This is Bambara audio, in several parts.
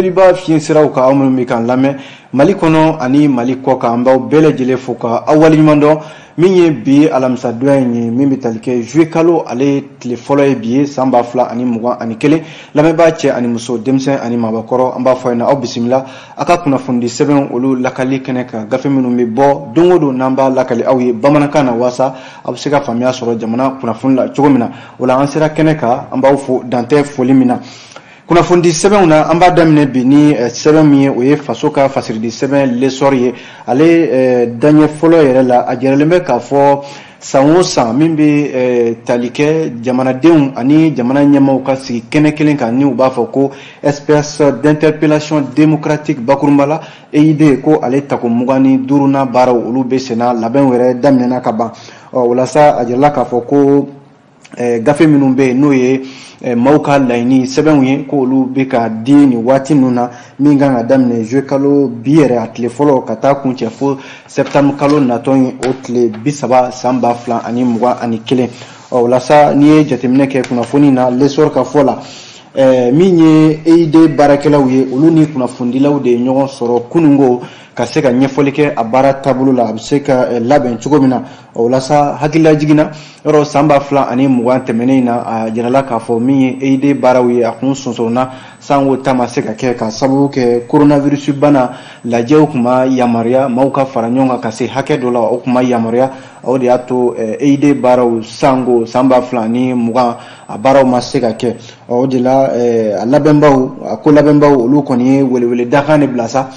Joliba Fm siraw ka aw minnu bɛ kan lamɛn Mali kɔnɔ ani Mali kɔ kan an b'aw bɛɛ lajɛlen fo ka aw waleɲuman dɔn min ye bi alamisa donya in ye min bɛ tali kɛ juillet kalo ale tile fɔlɔ ye bi ye san 2021 lamɛnbaa cɛ ani muso denmisɛn ani maabakɔrɔ an b'a fɔ a ɲɛna aw bisimila a ka kunnafoni sɛbɛn olu lakali kɛnɛ kan gafe minnu bɛ bɔ don o don n'an b'a lakali aw ye bamanankan na waasa aw bɛ se ka faamuya sɔrɔ jamana kunnafoni la cogo min na o la an sera kɛnɛ kan an b'aw fo dantɛ foli min na. Kunnafoni sɛbɛnw na an b'a daminɛ bi ni sɛbɛn min ye o ye faso ka fasiridi sɛbɛn lesɔr ye ale daɲɛ fɔlɔ yɛrɛ la a jɛrɛlen bɛ k'a fɔ san o san min bɛ tali kɛ jamanadenw ani jamana ɲɛmaaw ka sigi kɛnɛ kelen kan ni u b'a fɔ ko espèce d'interpellation démocratique bakurunba la EID ko ale tako 25nan baaraw olu bɛ senna labɛnw yɛrɛ daminɛna ka ban walasa a jɛrɛla k'a fɔ ko gafe minnu bɛ yen n'o ye maaw ka laɲini sɛbɛnw ye ko olu bɛ ka di nin waati ninnu na min kan ka daminɛ juillet kalo bi yɛrɛ a tile fɔlɔ ka taa kuncɛ fo septembre kalo natɔ ye o tile 30 san 2021 walasa n'i ye jateminɛ kɛ kunnafoni na lesɔr ka fɔ la min ye EID baarakɛlaw ye olu ni kunnafonidilaw de ye ɲɔgɔn sɔrɔ kunungo ka se ka ɲɛfɔli kɛ a baara taabolo la a bɛ se ka labɛn cogo min na walasa hakilila jiginna yɔrɔ san 2020 tɛmɛnen in na a jirala k'a fɔ min ye EID baaraw ye a kun sonsonna sango ta ma se ka kɛ ka sababu kɛ coronavirus bana lajɛw kun ma yamaruya maaw ka fara ɲɔgɔn kan ka se hakɛ dɔ la o kun ma yamaruya o de y'a to EID baaraw sango san 2020 a baaraw ma se ka kɛ o de la a labɛnbaw a ko labɛnbaw olu kɔni ye welewele dakan de bila sa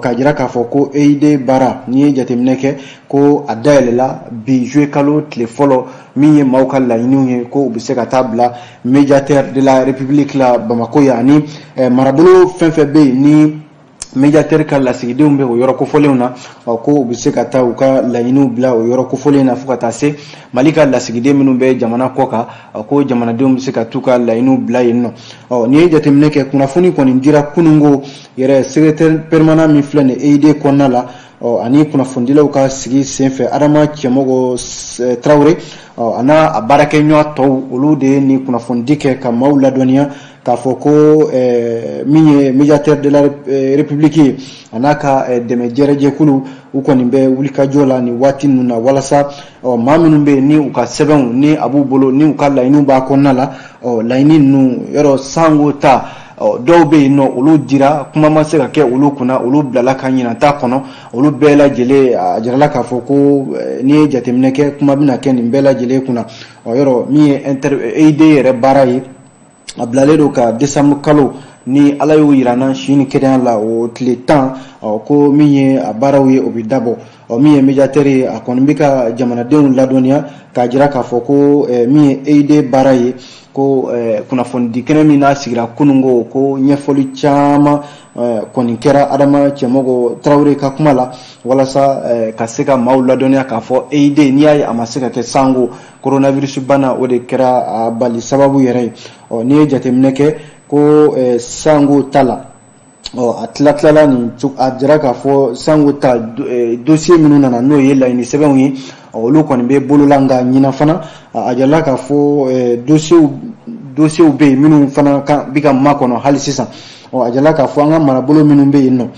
ka jira k'a fɔ ko EID baara n'i ye jateminɛ kɛ ko a dayɛlɛla bi juillet kalo tile fɔlɔ min ye maaw ka laɲiniw ye ko u bɛ se ka taa bila médiateur de la république la Bamako yan ani marabolo fɛn fɛn bɛ yen ni médiateur ka lasigidenw bɛ o yɔrɔ kofɔlenw na ko u bɛ se ka taa u ka laɲiniw bila o yɔrɔ kofɔlen na fo ka taa se Mali ka lasigiden minnu bɛ jamana kɔ kan ko jamanadenw bɛ se ka t'u ka laɲiniw bila yen nɔ n'i ye jateminɛ kɛ kunnafoni kɔni dira kunungo yɛrɛ secrétaire permanent min filɛ nin EID kɔnɔna la ani kunnafonidilaw ka sigi senfɛ Adama Cɛmɔgɔ Tarawele a n'a a baarakɛɲɔgɔn tɔw olu de ye nin kunnafonidi kɛ ka maaw ladɔnniya k'a fɔ ko min ye médiateur de la république ye a n'a ka dɛmɛ jɛrɛjɛkulu u kɔni bɛ wulikajɔ la nin waati ninnu na walasa maa minnu bɛ yen ni u ka sɛbɛnw ni a b'u bolo ni u ka laɲiniw b'a kɔnɔna la laɲini ninnu yɔrɔ sango ta dɔw bɛ yen nɔ olu dira kuma ma se ka kɛ olu kunna olu bilala ka ɲinata kɔnɔ olu bɛɛ lajɛlen a jirala k'a fɔ ko n'i ye jateminɛ kɛ kuma bɛna kɛ nin bɛɛ lajɛlen kunna yɔrɔ min ye EID yɛrɛ baara ye a bilalen don ka décembre kalo ni ala y'o yirana sini kɛnɛya la o tile 10 ko min ye a baaraw ye o bɛ dabɔ min ye médiateur ye a kɔni bɛ ka jamanadenw ladɔnniya k'a jira k'a fɔ ko min ye EID baara ye ko kunnafonidi kɛnɛ min n'a sigira kunungo ko ɲɛfɔli caman kɔni kɛra Adama Cɛmɔgɔ Tarawele ka kuma la walasa ka se ka maaw ladɔnniya k'a fɔ EID n'i y'a ye a ma se ka kɛ sango coronavirus bana o de kɛra a bali sababu yɛrɛ ye n'i ye jateminɛ kɛ ko sango ta la a tilala nin a jira k'a fɔ sango ta dossier minnu nana n'o ye laɲini sɛbɛnw ye olu kɔni bɛ bolola nka ɲina fana a jirala k'a fɔ dossiew bɛ yen minnu fana bɛ ka makɔnɔ hali sisan a jirala k'a fɔ an ka marabolo minnu bɛ yen nɔ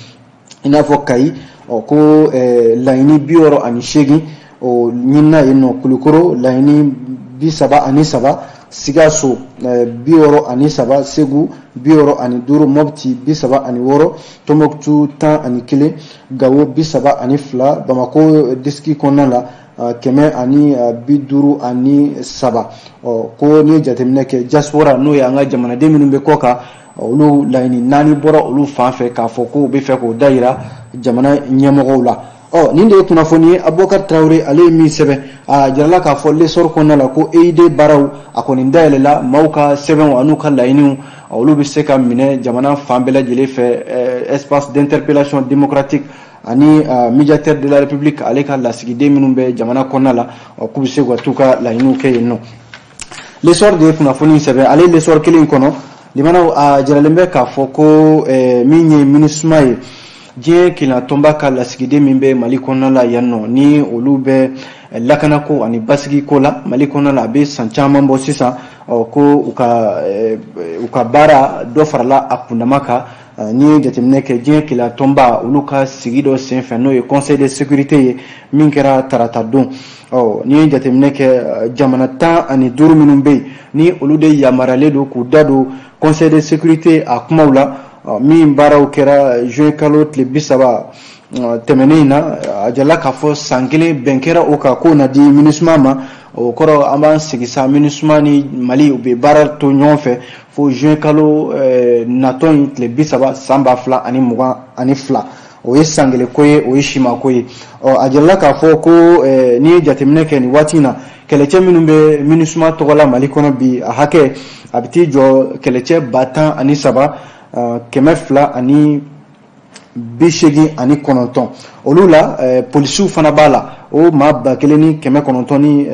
i n'a fɔ Kayi ko laɲini 68 ɲinina yen nɔ Kulukoro laɲini 33 Sikaso 63 Segu 65 Mopti 36 Tombouctou 11 Gao 32 Bamako diski kɔnɔna la 157 ko ni jateminɛ kɛ diaspora n'o ye an ka jamanaden minnu bɛ kɔ kan olu laɲini 4 bɔra olu fan fɛ k'a fɔ ko u bɛ fɛ k'o dayira jamana ɲɛmɔgɔw la nin de ye kunnafoni ye Abubakar Tarawele ale ye min sɛbɛn a jirala k'a fɔ lesɔr kɔnɔna la ko EID baaraw a kɔni dayɛlɛla maaw ka sɛbɛnw an'u ka laɲiniw olu bɛ se ka minɛ jamana fan bɛɛ lajɛlen fɛ espace d'interpellation démocratique ani médiateur de la république ale ka lasigiden minnu bɛ jamana kɔnɔna la k'u bɛ se ka t'u ka laɲiniw kɛ yen nɔ lesɔr de ye kunnafoni sɛbɛn ale lesɔr kelen kɔnɔ limanaw a jiralen bɛ k'a fɔ ko min ye MINUSMA ye diɲɛ kelantonba ka lasigiden min bɛ Mali kɔnɔna la yan nɔ ni olu bɛ lakanako ani basigiko la Mali kɔnɔna la a bɛ san caman bɔ sisan ko u ka baara dɔ farala a kundama kan ni jateminɛ kɛ diɲɛ kila tɔnba olu ka sigi dɔ senfɛ n'o ye conseil de sécurité ye min kɛra tarata don ni ye jateminɛ kɛ jamana 15 minnu bɛ yen ni olu de yamaruyalen don k'u da don conseil de sécurité a kumaw la min baaraw kɛra juin kalo tile 30 tɛmɛnen in na a jala k'a fɔ san kelen bɛn kɛra o kan k'o na di MINUSMA ma o kɔrɔ an b'an sigi sa MINUSMA ni Mali u bɛ baara to ɲɔgɔn fɛ fo juin kalo natɔ in tile 30 san 2022 o ye san kelen ko ye o ye sima ko ye a jala k'a fɔ ko ni ye jateminɛ kɛ nin waati in na kɛlɛcɛ minnu bɛ MINUSMA tɔgɔ la Mali kɔnɔ bi a hakɛ a bɛ t'i jɔ kɛlɛcɛ 103 289 olu la polisiw fana b'a la o maa 1920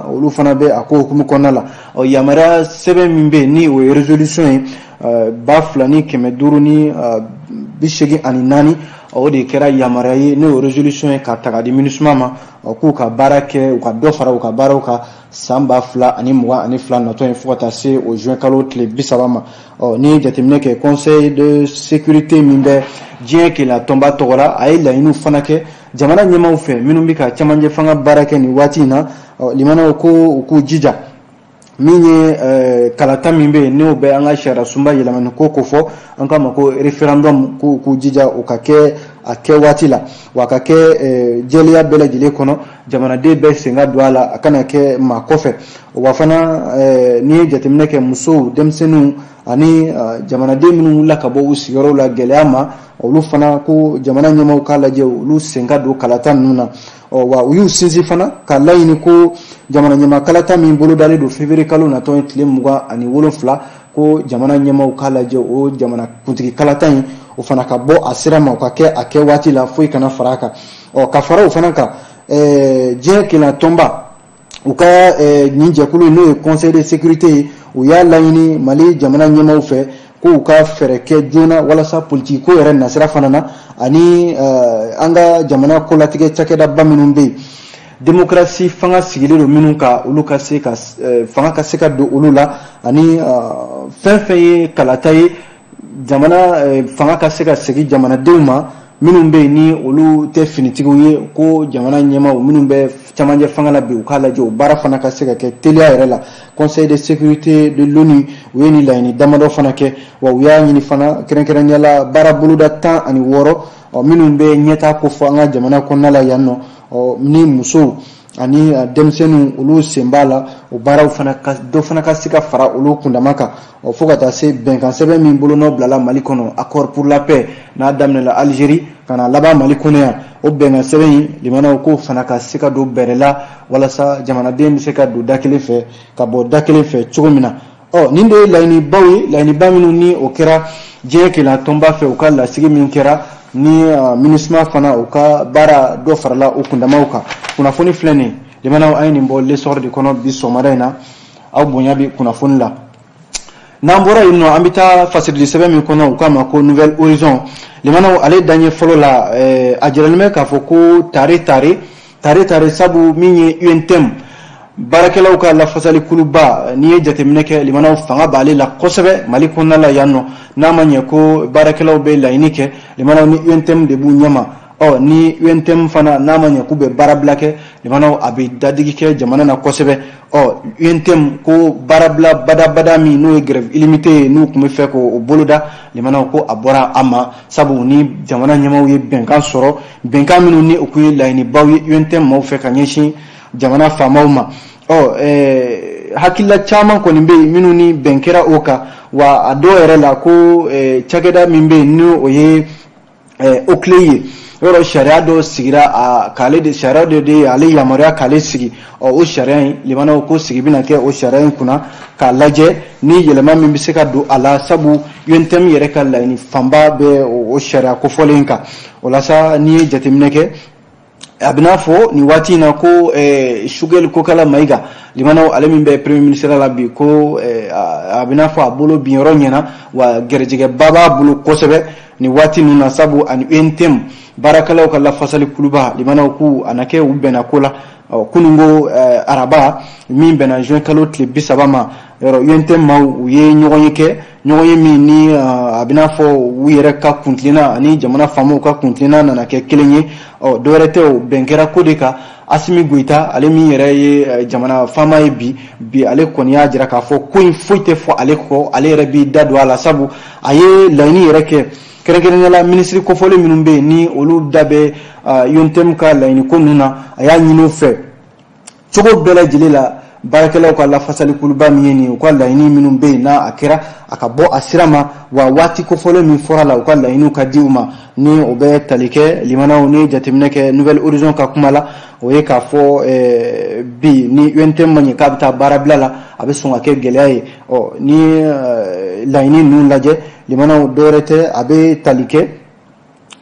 olu fana bɛ a ko hukumu kɔnɔna la yamaruya sɛbɛn min bɛ ni o ye résolution ye 2584 o de kɛra yamaruya ye n'o ye résolution ye ka taga di MINUSMA ma k'u ka baara kɛ u ka dɔ fara u ka baaraw ka san 2022 natɔ ye fo ka taa se o juin kalo tile 30 ma ni jateminɛ kɛ conseil de sécurité min bɛ diɲɛ kila tɔnba tɔgɔ la a ye laɲiniw fana kɛ jamana ɲɛmaaw fɛ minnu bɛ ka cɛmancɛ fanga baara kɛ nin waati in na limanaw ko u k'u jija min ye kalata min bɛ yen n'o bɛ an ka sariya sunba yɛlɛmani ko fɔ an k'a ma ko référendum k'u jija o ka kɛ a kɛ waati la wa a ka kɛ jɛlenya bɛɛ lajɛlen kɔnɔ jamanaden bɛɛ sen ka don a la a kana kɛ maa kɔfɛ wa fana ni ye jateminɛ kɛ musow denmisɛnninw ani jamanaden minnu wulila ka bɔ u sigiyɔrɔw la gɛlɛya ma olu fana ko jamana ɲɛmaaw k'a lajɛ olu sen ka don kalata ninnu na wa u y'u sinsin fana k'a laɲini ko jamana ɲɛmaa kalata min bolodalen don février kalo natɔ ye tile 27 ko jamana ɲɛmaaw k'a lajɛ o jamana kuntigi kalata in o fana ka bɔ a sira ma o ka kɛ a kɛ waati la foyi kana fara a kan ka fara o fana kan diɲɛ kila tɔnba u ka nin jɛkulu n'o ye conseil de sécurité ye u y'a laɲini Mali jamana ɲɛmaaw fɛ ko u ka fɛɛrɛ kɛ joona walasa politique ko yɛrɛ nasira fana na ani an ka jamana kolatigɛ cakɛdaba minnu bɛ yen démocratie fanga sigilen don minnu ka olu ka se ka fanga ka se ka don olu la ani fɛn fɛn ye kalata ye jamana fanga ka se ka segin jamanadenw ma minnu bɛ yen ni olu tɛ finitigiw ye ko jamana ɲɛmaaw minnu bɛ camancɛ fanga la bi u k'a lajɛ o baara fana ka se ka kɛ teliya yɛrɛ la conseil de sécurité de l'ONU u ye nin laɲini damadɔ fana kɛ wa u y'a ɲini fana kɛrɛnkɛrɛnnenya la baara boloda 16 minnu bɛ ɲɛtaa ko fɔ an ka jamana kɔnɔna la yan nɔ ni musow ani denmisɛnninw olu sen b'a la o baaraw fana dɔ fana ka se ka fara olu kundama kan fo ka taa se bɛnkan sɛbɛn min bolonɔ bilala Mali kɔnɔ accord pour la paix n'a daminɛla Algérie ka na laban Mali kɔnɔ yan o bɛnkan sɛbɛn in limanaw ko fana ka se ka don bɛrɛ la walasa jamanaden bɛ se ka don da kelen fɛ ka bɔ da kelen fɛ cogo min na nin de ye laɲinibaw ye laɲiniba minnu ni o kɛra diɲɛ kila tɔnba fɛ u ka lasigi min kɛra ni MINUSMA fana u ka baara dɔ farala u kundamaw kan kunnafoni filɛ nin limanaw an ye nin bɔ lesɔr de kɔnɔ bi sɔgɔmada in na aw bonya bi kunnafoni la n'an bɔra yen nɔ an bɛ taa fasilidi sɛbɛn min kɔnɔ u k'a ma ko nouvelle horizon limanaw ale daɲɛ fɔlɔ la a jiralen bɛ k'a fɔ ko tare sabu min ye UNTM baarakɛlaw ka lafasali kuluba n'i ye jateminɛ kɛ limanaw fanga b'ale la kosɛbɛ Mali kɔnɔna la yan nɔ n'a ma ɲɛ ko baarakɛlaw bɛ laɲini kɛ limanaw ni UNTM de b'u ɲɛma ni UNTM fana n'a ma ɲɛ k'u bɛ baarabila kɛ limanaw a bɛ dadigi kɛ jamana na kosɛbɛ UNTM ko baarabila badabada min n'o ye grève illimité ye n'u tun bɛ fɛ k'o boloda limanaw ko a bɔra a ma sabu ni jamana ɲɛmaaw ye bɛnkan sɔrɔ bɛnkan minnu ni u kun ye laɲinibaw ye UNTM maaw fɛ ka ɲɛsin jamana faamaw ma hakilila caman kɔni bɛ yen minnu ni bɛn kɛra o kan wa a dɔw yɛrɛ la ko cakɛda min bɛ yen ni o ye okle ye yɔrɔ sariya dɔ sigira k'ale de sariya dɔ de ale yamaruya k'ale sigi o sariya in limanaw ko sigi bɛna kɛ o sariya in kunna k'a lajɛ ni yɛlɛma min bɛ se ka don a la sabu UNTM yɛrɛ ka laɲini fanba bɛ o sariya kofɔlen kan o la sa n'i ye jateminɛ kɛ a bɛna fɔ nin waati in na ko Sugɛli Kokala Mayiga limanaw ale min bɛ premier ministre la bi ko a bɛna fɔ a bolo bin yɔrɔ ɲɛna wa gɛrɛjɛgɛba b'a bolo kosɛbɛ ni wati nuna sabu ani UNTM barakalaw ka lafasali kuluba limana ku anake ubena kola kunungo araba min bena juin kalo tle bisabama yoro UNTM ma uye nyoyike mi ni abina fo wiyere ka kuntlina ani jamana famu ka kuntlina na ke kelenye dorete o benkera kodeka asimi guita ale mi yere ye jamana fama bi ale konya jira ka fo kuin fuite fo ale ko ale rebi dadu ala sabu aye laini yere ke kerekere la ministre ko fole minumbe ni olu dabe UNTM ka laini ko nuna aya nyinu fe chogo bela jilela barakelaw ka la fasali kuluba miyeni ko laini minumbe na akira akabo asirama wa wati ko fole mi forala ko laini ka diuma ni obe talike limana ni jatimneke nouvelle horizon ka kumala oye ka fo bi ni UNTM manye kabta barablala abe songa ke gelaye ni laini nun laje limana dorete abe talike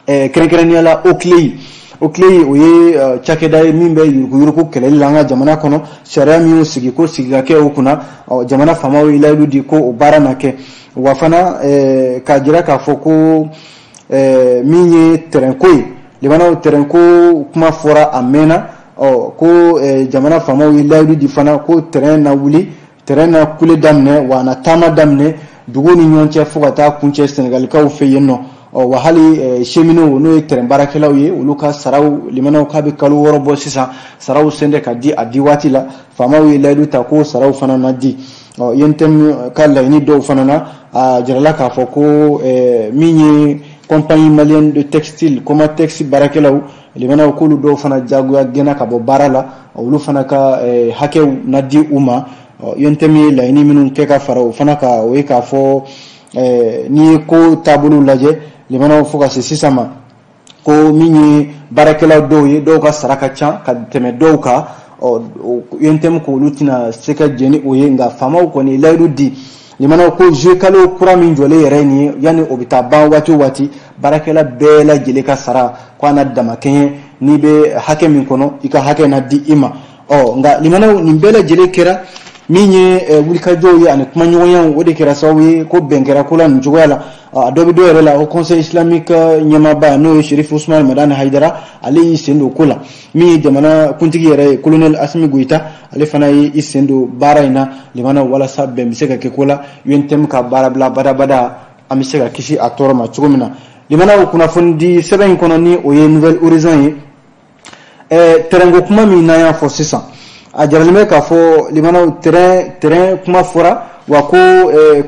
kerekereniala oklei oye chakeda mimbe yuruku kelele langa jamana kono sharia mi sigi ko siga ke okuna jamana famawo ilailu di ko obara nake wafana ka jira ka foko minye terenkoi limana terenko kuma fora amena ko jamana famawo ilailu di fana ko teren na wuli teren na kule damne wana tama damne dugoni nyonche fogata kunche Senegal ka u feyeno wa hali chemino no teren barakelaw ye uluka saraw limana ka be kalu worobo sisa saraw sende ka di adiwati la famawi laidu ta ko saraw fana na di yentem kala ni do fana na jarala ka foko minyi compagnie malienne de textile comme textile barakelaw limana ko lu do fana jagu ya gena ka bo barala ulu fana ka hakew na di uma yentemi la ini minun ke ka faraw fana ka we ka fo ni ko tabulu laje limana fo ka sisama ko minyi barakela do ka saraka cha ka teme do ka yentem ko lutina seka jeni oye nga fama ko ni laidu di limana ko je kalo kura min jole reni yani obita ba wati barakela bela jele ka sara ko na damaken ni be hake min kono ika hake na di ima nga limana ni bela jele kera minye wulika joyi ane kuma nyoyan wode kera sawi ko benkera kula njugala adobe do rela au conseil islamique nyama ba no Sherif Ousmane Madani Haidara ali sendo kula mi jamana kuntigi yere colonel Asmi Guita ali fana isendo baraina limana wala sabbe miseka ke kula UNTM ka barabla bada amiseka kishi atorma chugumina limana kuna fundi seben kono ni oye nouvelle horizon yi terengo kuma mi na ya forsisa ajaralime ka fo limana terrain kuma fora wa ko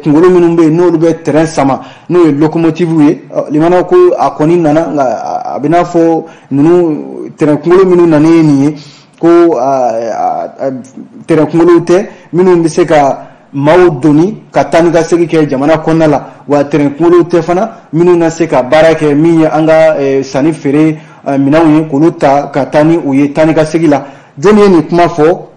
kungolo minumbe no lube terrain sama no locomotive ye limana ko akoni nana abina fo nunu terrain kungolo minu nane ni ko terrain kungolo te minu bise ka maudoni katani ga segi ke jamana konala wa terrain kungolo te fana minu na seka barake minya anga sani fere minawi kuluta katani uye tani ga segi la joni ni kuma fo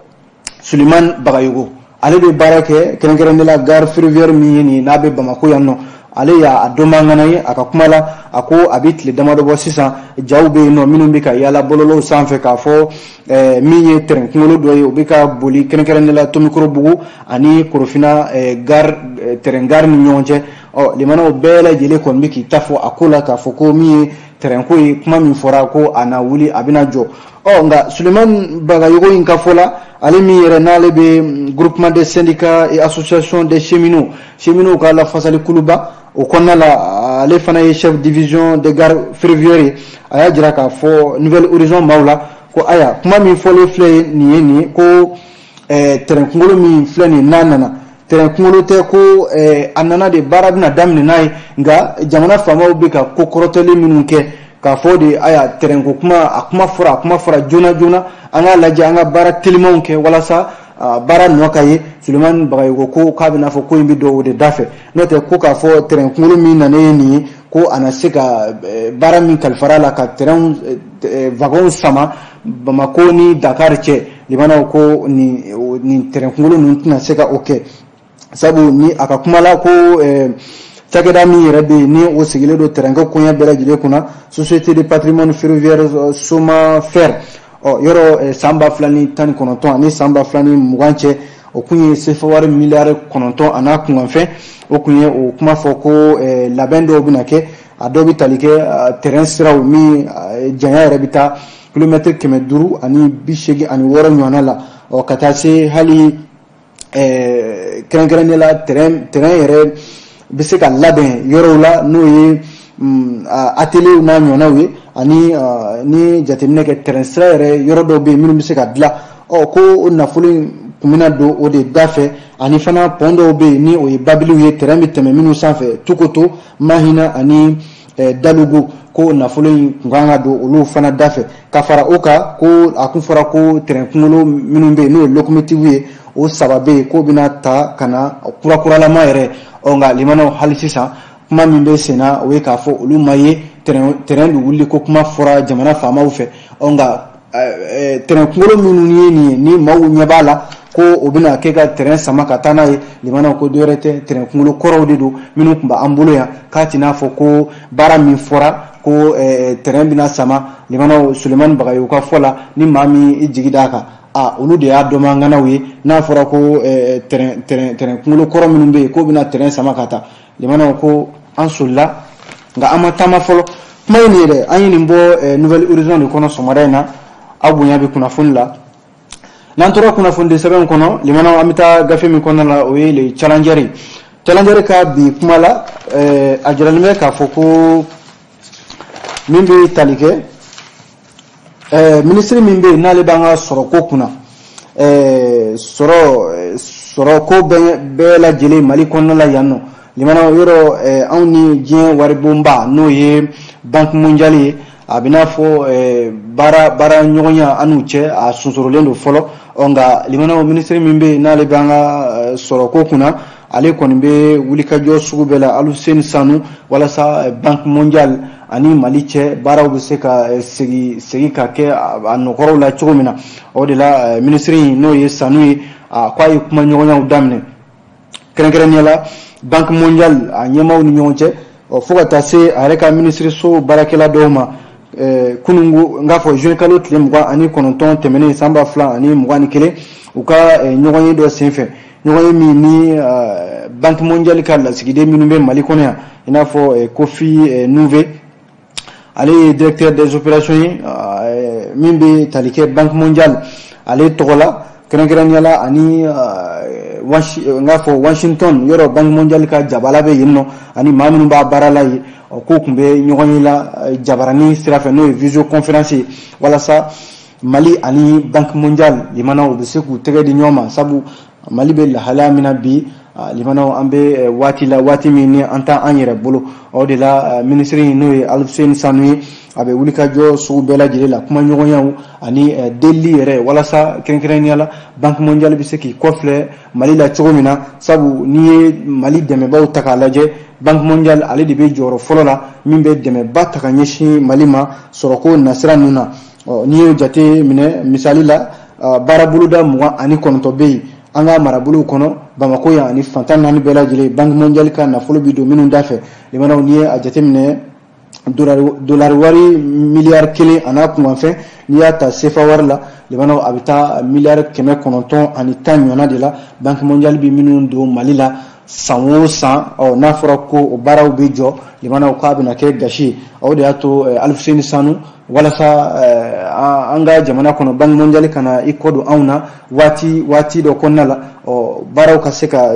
Suleiman Bagayugo ale de barake kerenkerende la gare ferroviaire mi ni nabe Bamako yanno ale ya adoma nganaye akakumala ako abitle damado bo sisa jawbe no minumbi ka yala bololo sanfe ka fo minye tren ngolo doye obika boli kerenkerende la to micro bugu ani korofina gare tren gare ni nyonje limana bela jele kon miki tafo akula ka fo ko mi tren ko kuma min fora ko ana wuli abina jo nga Suleiman Bagayugo inka fola alimi yere nale be groupement des syndicats et associations des cheminots ka la fasali kuluba o konna la ale fana ye chef division de gare ferroviaire aya jira ka fo nouvelle horizon mawla ko aya kuma mi fole fle ni ko terrain kungolo mi fle ni nanana terrain kungolo te ko anana de barabna damni nay nga jamana fama ubika ko korotele minunke ka fodi aya terenko kuma fura jona anga laje anga bara tilmonke wala sa bara nokaye Suleiman Bagayugo ko kabina fo ko imbi do de dafe note ko ka fo terenko mi nane ni ko anasika bara min kalfarala ka teren wagon sama Bamako ni Dakar che limana ko ni terenko nun tuna seka okay sabu ni akakumala ko Takeda mi rebe ni o sigile do teranga kunya bela jile kuna société de patrimoine ferroviaire Soma Fer yoro samba flani tan kononton ni samba flani muganche o kunye sefawar milliard kononton ana kungan fe o kunye o kuma foko labendo binake a dɔw bɛ tali kɛ terrain siraw min janya yɛrɛ bɛ taa kilomètre 500 ani 86 ɲɔgɔnna la ka taa se hali kɛrɛnkɛrɛnnen la terrain yɛrɛ bɛ se ka labɛn yɔrɔw la n'o ye atelier n'a ɲɔgɔnnaw ye ani ni jateminɛ kɛ terrain sira yɛrɛ yɔrɔ dɔw bɛ yen minnu bɛ se ka dilan ko o nafolo kun bɛna don o de da fɛ ani fana pont dɔw bɛ yen ni o ye babiliw ye terrain bɛ tɛmɛ minnu sanfɛ Tukoto Mahina ani Dalugu ko nafolo in kun kan ka don olu fana da fɛ ka fara o kan ko a kun fɔra ko terrain kunkolo minnu bɛ yen n'o ye locomotive ye o 3 bɛ yen k'o bɛna ta ka na kurakuralama yɛrɛ nka limanaw hali sisan kuma min bɛ sen na o ye k'a fɔ olu ma ye terrain de wuli ko kuma fɔra jamana faamaw fɛ nka terrain kunkolo minnu ye nin ye ni maaw ɲɛ b'a la ko o bɛna kɛ ka terrain sama ka taa n'a ye limanaw ko dɔwɛrɛ tɛ terrain kunkolo kɔrɔw de don minnu tun b'an bolo yan k'a tɛ n'a fɔ ko baara min fɔra ko terrain bɛna sama limanaw Sulemani Bagayogo ka fɔ la ni maa min i jigi d'a kan olu de y'a dɔmanganaw ye n'a fɔra ko terrain kunkolo kɔrɔ minnu bɛ yen k'o bɛna terrain sama ka taa limanaw ko an solila nka an ma taama fɔlɔ kuma ye nin ye dɛ an ye nin bɔ nouvelle horizon de kɔnɔ sɔgɔmada in na aw bonya bɛ kunnafoni la n'an tora kunnafoni de sɛbɛn kɔnɔ limanaw an bɛ taa gafe min kɔnɔna la o ye le challenger ka bi kuma la a jiralen bɛ k'a fɔ ko min bɛ tali kɛ ministre min bɛ yen n'ale b'an ka sɔrɔko kunna sɔrɔko bɛɛ lajɛlen Mali kɔnɔna la yan nɔ limanaw yɔrɔ anw ni diɲɛ waribonba n'o ye banque mondiale ye a bɛ n'a fɔ baara ɲɔgɔnya an n'u cɛ a sunsorolen don fɔlɔ nka limanaw ministre min bɛ yen n'ale b'an ka sɔrɔko kunna ale kɔni bɛ wulikajɔ sugu bɛɛ la Aluseni Sanu walasa banque mondiale ani Mali cɛ baaraw bɛ se ka segin ka kɛ a nɔkɔrɔw la cogo min na o de la ministre in n'o ye Sanu ye k'a ye kuma ɲɔgɔnyaw daminɛ kɛrɛnkɛrɛnnenya la banque mondiale a ɲɛmaaw ni ɲɔgɔn cɛ fo ka taa se a yɛrɛ ka ministre so baarakɛla dɔw ma kunungo n k'a fɔ juin kalo tile 29 tɛmɛnen san 2021 u ka ɲɔgɔnye dɔ senfɛ ɲɔgɔnye min ni banque mondiale ka lasigiden minnu bɛ Mali kɔnɔ yan i n'a fɔ Kofi Nouve ale ye directeur des opérations ye min bɛ tali kɛ banque mondiale ale tɔgɔ la kɛrɛnkɛrɛnnenya la ani n k'a fɔ Washington yɔrɔ banque mondiale ka jabala bɛ yen nɔ ani maa minnu b'a baara la ye k'u tun bɛ ɲɔgɔn ye la jabarani sira fɛ n'o ye visio conférence ye walasa Mali ani banque mondiale limanaw bɛ se k'u tɛgɛ di ɲɔgɔn ma sabu Mali bɛ lahalaya min na bi limanaw an bɛ waati min ni an t'an yɛrɛ bolo o de la ministre n'o ye Aluseni Sanu ye a bɛ wulikajɔ sugu bɛɛ lajɛlen la kuma ɲɔgɔnyaw ani delili yɛrɛ walasa kɛrɛnkɛrɛnnenya la banque mondiale bɛ se k'i kɔfilɛ Mali la cogo min na sabu n'i ye Mali dɛmɛbaw ta k'a lajɛ banque mondiale ale de bɛ jɔyɔrɔ fɔlɔ la min bɛ dɛmɛba ta ka ɲɛsin Mali ma sɔrɔko nasira ninnu na n'i y'o jate minɛ misali la baara boloda 29 bɛ yen an ka marabolow kɔnɔ Bamako yan ani fantan 4 bɛɛ lajɛlen banque mondiale ka nafolo bi don minnu da fɛ limanaw n'i ye a jate minɛ dollar wari miliyari 1 a n'a kunkanfɛn n'i y'a ta CFA wari la limanaw a bɛ taa miliyari 910 ɲɔgɔnna de la banque mondiale bi minnu don Mali la san o san n'a fɔra ko o baaraw bɛ jɔ limanaw k'a bɛna kɛ gasi ye o de y'a to Aluseni Sanu walasa an ka jamana kɔnɔ banque mondiale kana i kɔ don anw na waati dɔ kɔnɔna la baaraw ka se ka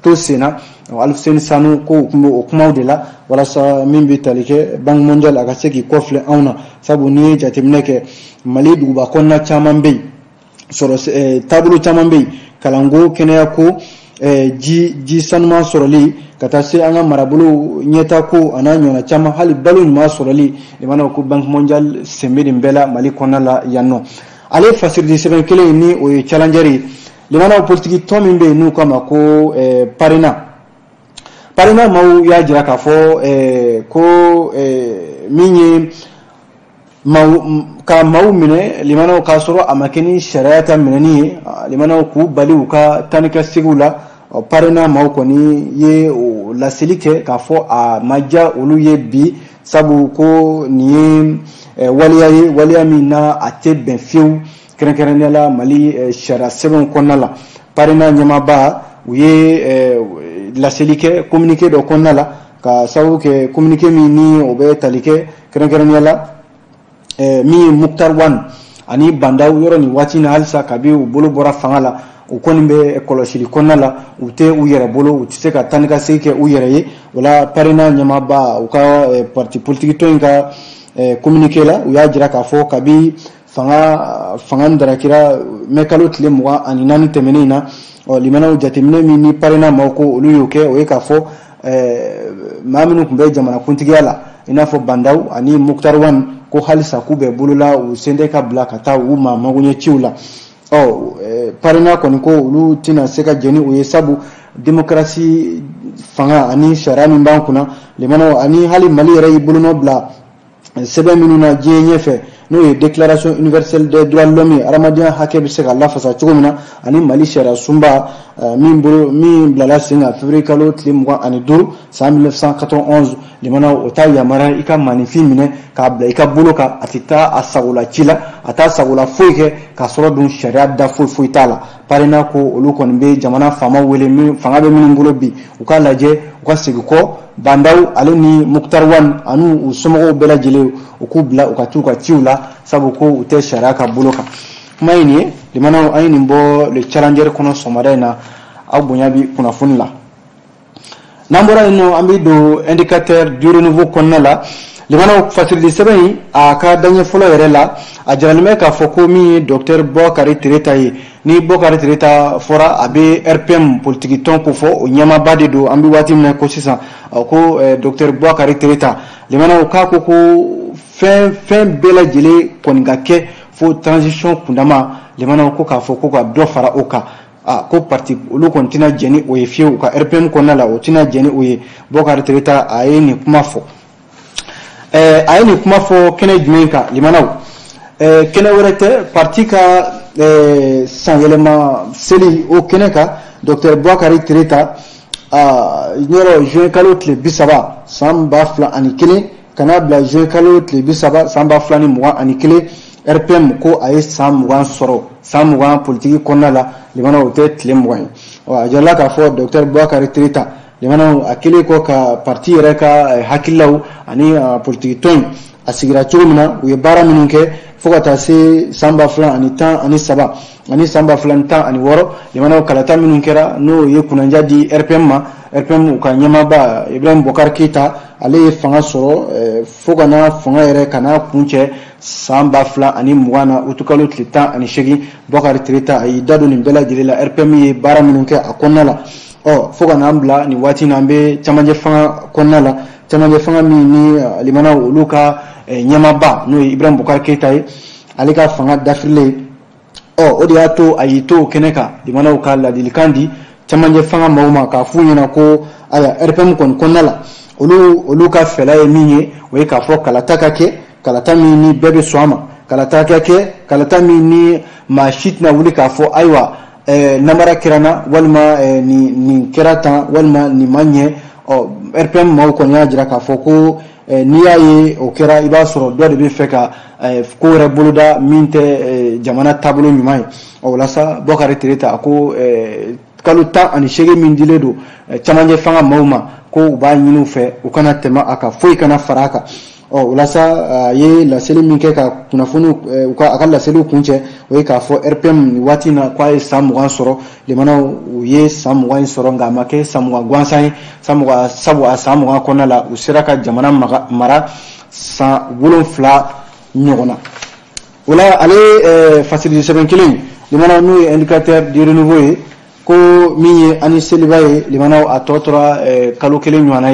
to sen na Aluseni Sanu ko tun bɛ o kumaw de la walasa min bɛ tali kɛ banque mondiale a ka se k'i kɔfilɛ anw na sabu n'i ye jateminɛ kɛ Mali duguba kɔnɔna caman bɛ yen taabolo caman bɛ yen kalanko kɛnɛyako ji sanuman sɔrɔli ka taa se an ka marabolo ɲɛtako a n'a ɲɔgɔnna caman hali balo ɲuman sɔrɔli limanaw ko banque mondiale sen bɛ nin bɛɛ la Mali kɔnɔna la yan nɔ ale fasiridi sɛbɛn kelen ni o ye challenger ye limanaw politique tɔn min bɛ yen n'u k'a ma ko parina maaw y'a jira k'a fɔ ko min ye ka maaw minɛ limanaw k'a sɔrɔ a ma kɛ ni sariya ta minɛni ye limanaw k'u bali u ka taa ni ka segiw la parina maaw kɔni ye o laseli kɛ k'a fɔ a ma diya olu ye bi sabu ko nin ye waliya min na a tɛ bɛn fiyewu kɛrɛnkɛrɛnnenya la Mali sariya sɛbɛnw kɔnɔna la parina ɲɛmaaba u ye laseli kɛ communiqué dɔ kɔnɔna la ka sabu ke communiqué min ni o be talike keren la mi Muktar Wan ani bandaw yoro ni wati na halsa kabi u bolo bora fangala u koni be ekoloshili konnala u te u yere bolo u tise ka tanika seke u yere ye wala parena nyama ba u ka parti politique to inga communiqué la u ya jira ka fo kabi fanga ndarakira mekalo tile muwa ani nani temenina o limana u jatemine mi ni parena mako ulu yoke o ka fo maminu kumbe jamana kuntigala ina fo bandaw ani Muktar Wan ko halisa kube bulula u sende ka blaka ta u ma magunye chiula parena koni ko ulu tina seka jeni u yesabu demokrasi fanga ani sharani bankuna limana ani hali mali ray buluno bla sebe minuna jenyefe no ye déclaration universelle des droits de l'homme aramadia hakebe seka la fasa chugumina ani mali shara sumba min blala singa février kalo tlimwa ani dur 1991 limana otaya mara ika manifi mine ka bla ika buluka atita asagula chila ata sagula foike ka soro dun sharia da foi tala parena ko oluko nbe jamana fama wele mi fanga be min ngulo bi ukala je ukasigi ko bandaw aleni Muktar Wan anu usomo bela jile ukubla ukatuka tiula sabu ko ute sharia ka buluka maini limana ayini mbo le challenger kono somarena abunyabi kuna funla nambora ino ambido indicateur du renouveau konnala limana facilité seben aka danye folo yerela ajalme ka foko mi docteur Bokari Tireta ni Bokari Tireta fora abe RPM politique ton ko fo o nyama bade do ambi wati mna ko sisa ko docteur Bokari Tireta limana ka ko fin bela jile koninga ke fo transition kundama limana ko ka foko ko do fara oka ko parti ulu kontina jeni o yefiu ka RPM konnala o tina jeni o ye Bokari Tireta ayeni kuma fo ayeni kuma fo kene jmenka limanaw kene werete parti ka sangelema seli o kene ka Dr Bokari Tireta nyoro juin kalo tle bisaba samba fla anikile kana bla juin kalo tle bisaba samba fla ni mwa anikile RPM ko ay samwan soro samwan politique konnala limanaw te tle mwa wa jalla ka fo Dr Bokari Tireta limana akile ko ka parti reka hakilaw ani politique ton asigira chumina u bara minunke fogata se samba flan ani tan ani saba ani samba flan tan ani woro limana kalata minunkera no ye kunanja di RPM ka nyama ba Ibrahim Bokar Keita ale fanga soro fogana fanga ere kana kunche samba flan ani mwana utukalo tlita ani shegi Bokar Tireta ay dadu ni bela jilela RPM ye bara minunke akonnala foga nambla ni wati nambe chamanje fanga konnala chamanje fanga ni limana uluka nyama ba no Ibrahim Bokar Keita alika fanga dafrile odiato ayito keneka limana ukala dilikandi chamanje fanga mauma ka funyina ko aya RPM konnala uluka felaye minye we ka fo kalata ke kalata mini bebe swama kalata ke kalata mini mashit na ulika fo aywa namara kirana walma ni kirata walma ni manye RPM mau konya jira ka foko niyaye o kira ibasoro do de be feka ko rebuluda minte jamana tablo nyumai o lasa Bokari Tireta ko kaluta ani shege min diledo chamanje fanga mauma ko ba nyinu fe o kana tema aka foi kana faraka lasa ye la seli minke ka kunafunu uka akalla selu kunche we ka fo RPM ni wati na kwa samu soro le mana ye samu soro ngama ke samu gwansai samu kona la usiraka jamana mara sa wolon fla nyogona wala ale facilité 7 killing le mana nu indicateur du renouveau ko mi ani selibaye le mana atotora kalo kele nywana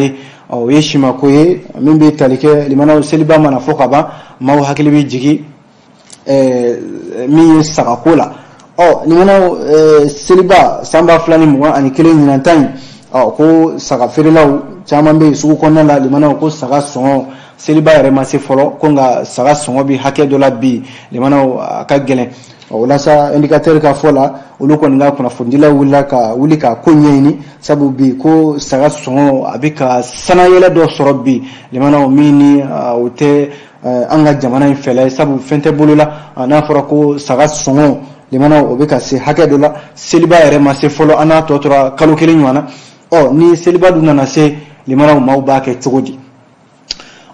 yeshima ko ye min be talike limana seliba mana fokaba maw hakilibi jigi mi saka kola limana seliba samba flani mo ani kele nyinantan ko saka ferelaw chama be suku konnala limana ko saka son seliba yare ma se folo ko nga saka son bi hake dola bi limana ka gelen wala sa indicateur ka fola uluko nga kuna fundila wulika konyeni sabu bi ko saga songo abika sana yela do sorobi limana mini ute anga jamana infela sabu fente bulula ana fora ko saga songo limana obika se hake dola seliba ere ma se folo ana totora kalo kele nywana ni seliba duna na se limana maaw b'a kɛ cogo di.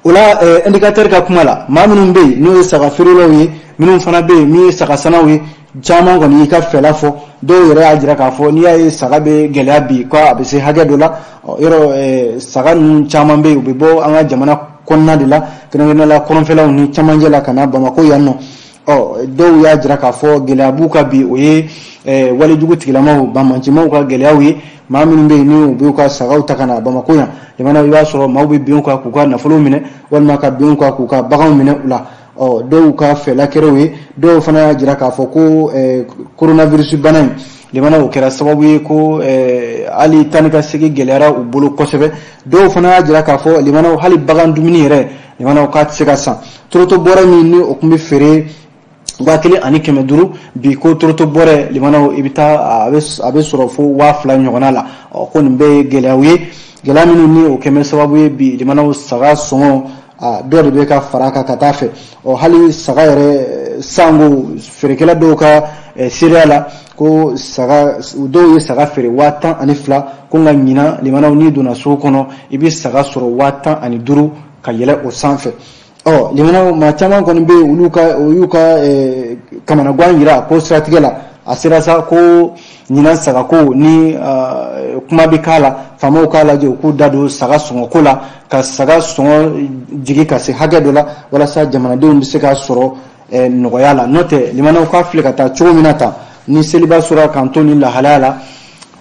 O la indicateur ka kuma la maa minnu bɛ yen n'o ye saga feerelaw ye minnu fana bɛ yen min ye saga sanaw ye caman kɔni y'i ka fɛla fɔ dɔw yɛrɛ y'a jira k'a fɔ n'i y'a ye saga bɛ gɛlɛya bi ko a bɛ se hakɛ dɔ la yɔrɔ saga ninnu caman bɛ yen u bɛ bɔ an ka jamana kɔnɔna de la kɛrɛnkɛrɛnnenya la kɔrɔnfɛlaw ni camancɛ la ka na Bamako yan nɔ dɔw y'a jira k'a fɔ gɛlɛya b'u ka bi o ye walijugu tigilamaw banbancimaw ka gɛlɛyaw ye maa minnu bɛ yen ni u b'u ka sagaw ta ka na Bamako yan limana i b'a sɔrɔ maaw bɛ bin u kan k'u ka nafolo minɛ walima ka bin u kan k'u ka baganw minɛ u la dɔw ka fɛlakɛrɛw ye dɔw fana y'a jira k'a fɔ ko coronavirus bana in limana o kɛra sababu ye ko hali tani ka segin gɛlɛyara u bolo kosɛbɛ dɔw fana y'a jira k'a fɔ limana hali bagan dumuni yɛrɛ limana k'a tɛ se ka san toroto bɔrɛ min ni o tun bɛ feere 1500 bi ko toroto bɔrɛ limana i bɛ taa a bɛ sɔrɔ fo 2000 ɲɔgɔnna la ko nin bɛɛ ye gɛlɛyaw ye gɛlɛya minnu ni o kɛmɛ sababu ye bi limana saga sɔngɔ dɔ de bɛ ka fara kan ka taa fɛ hali saga yɛrɛ sango feerekɛla dɔw ka seereya la ko saga dɔw ye saga feere 10200 ko nka ɲina limanaw ni donna so kɔnɔ i bɛ saga sɔrɔ 10500 ka yɛlɛ o sanfɛ limanaw maa caman kɔni bɛ olu y'u ka kamanagan yira ko siratigɛ la a sera sa ko ɲina saga ko ni kuma bɛ k'a la faamaw k'a lajɛ u k'u da don saga sɔngɔko la ka saga sɔngɔ jigi ka se hakɛ dɔ la walasa jamanadenw bɛ se k'a sɔrɔ nɔgɔya la n'o tɛ limanaw k'a filɛ ka taa cogo min na tan ni seliba sɔrɔ k'an to ni lahalaya la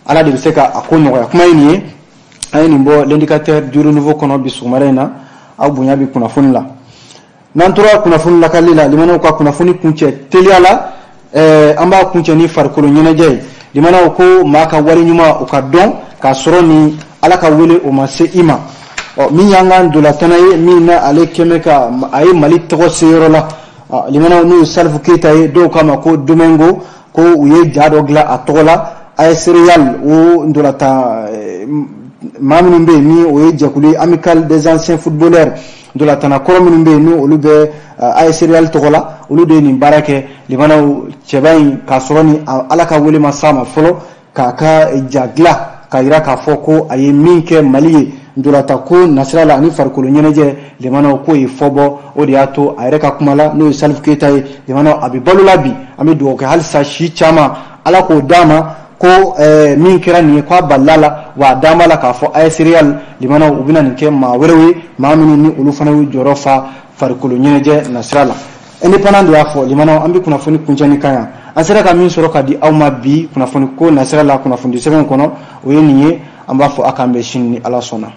ala de bɛ se ka a ko nɔgɔya kuma ye nin ye an ye nin bɔ l'indicateur du renouveau kɔnɔ bi sɔgɔmada in na aw bonya bi kunnafoni la n'an tora kunnafoni lakali la limanaw ka kunnafoni kuncɛ teliya la an b'a kuncɛ ni farikolo ɲɛnajɛ ye limanaw ko maa ka wari ɲuman o ka dɔn k'a sɔrɔ ni ala ka wele o ma se i ma min y'an ka ndolatana ye min na ale kɛmɛ ka a ye mali tɔgɔ se yɔrɔ la limanaw n'o ye Salifu Keyita ye dɔw k'a ma ko Domingo ko u ye ja dɔ dilan a tɔgɔ la AS Real o ndolata maa minnu bɛ yen ni o ye jɛkulu amical des anciens footballeurs ndolatana kɔrɔ minnu bɛ yen ni olu bɛ AS Real tɔgɔ la olu de ye nin baara kɛ limanaw cɛba in k'a sɔrɔ ni ala ka wele ma s'a ma fɔlɔ k'a ka ja dilan ka yira k'a fɔ ko a ye min kɛ Mali ye ndolata ko nasira la ani farikolo ɲɛnajɛ limanaw ko ye fɔbɔ o de y'a to a yɛrɛ ka kuma la n'o ye Salifu Keyita ye limanaw a bɛ balo la bi an bɛ dugawu kɛ halisa si caman ala k'o d'a ma ko min kɛra nin ye k'a balila la wa a d'a ma la k'a fɔ AS Real limanaw u bɛna nin kɛ maa wɛrɛw ye maa minnu ni olu fana y'u jɔyɔrɔ fa farikolo ɲɛnajɛ nasira la indépendant de y'a fɔ limanaw an bɛ kunnafoni kuncɛni kan yan an sera ka min sɔrɔ ka di aw ma bi kunnafoni ko nasira la kunnafoni sɛbɛn kɔnɔ o ye nin ye an b'a fɔ a k'an bɛn sini ni ala sɔnna